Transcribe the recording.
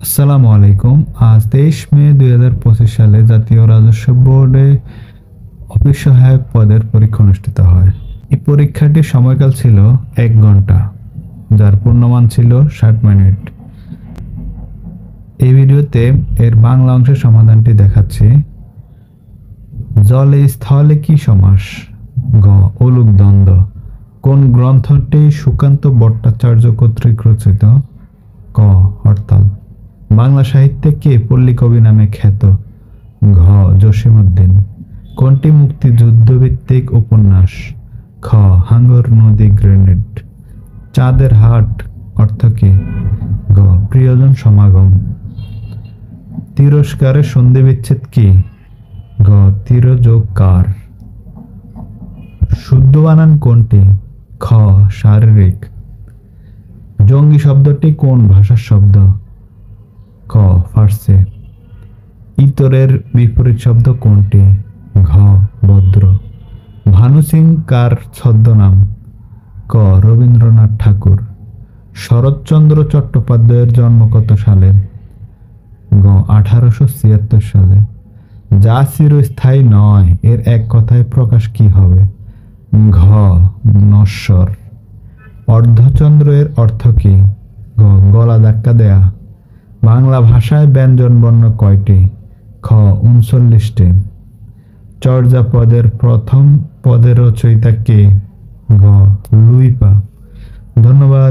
আসসালামু আলাইকুম। আজ 23 মে 2025 সালে জাতীয় রাজস্ব বোর্ডে অফিস সহায়ক পদের পরীক্ষা অনুষ্ঠিত হয়। এই পরীক্ষাটির সময়কাল ছিল 1 ঘন্টা, যার পূর্ণমান ছিল 60 মিনিট। এই ভিডিওতে এর বাংলা অংশের সমাধানটি দেখাচ্ছি। জলে স্থলে কি সমাস? গ. অলুক দ্বন্দ্ব। কোন গ্রন্থটি সুকান্ত ভট্টাচার্য কর্তৃক রচিত? ক. হরতাল। বাংলা সাহিত্যে কে পল্লীকবি নামে খ্যাত? ঘ. জসীমউদ্দীন। কোনটি মুক্তিযুদ্ধভিত্তিক উপন্যাস? খ. হাঙ্গর নদী গ্রেনেড। চাঁদের হাট অর্থ কী? গ. প্রিয়জন সমাগম। তিরস্কারের সন্ধিবিচ্ছেদ কি? গ. তির যোগ কার। শুদ্ধ বানান কোনটি? খ. শারীরিক। জঙ্গি শব্দটি কোন ভাষার শব্দ? ক. ফার্সি। ইতরের বিপরীত শব্দ কোনটি? ঘ. ভদ্র। ভানু সিং কার ছদ্মনাম? ক. রবীন্দ্রনাথ ঠাকুর। শরৎচন্দ্র চট্টোপাধ্যায়ের জন্ম কত সালে? গ. 1876 সালে। যা চিরস্থায়ী নয় এর এক কথায় প্রকাশ কি হবে? ঘ. নশ্বর। অর্ধচন্দ্র এর অর্থ কি? গ. গলা ধাক্কা দেয়া। বাংলা ভাষায় ব্যঞ্জনবর্ণ কয়টি? খ. 39টি। চর্যাপদের প্রথম পদের রচয়িতা কে? গ. লুইপা। ধন্যবাদ।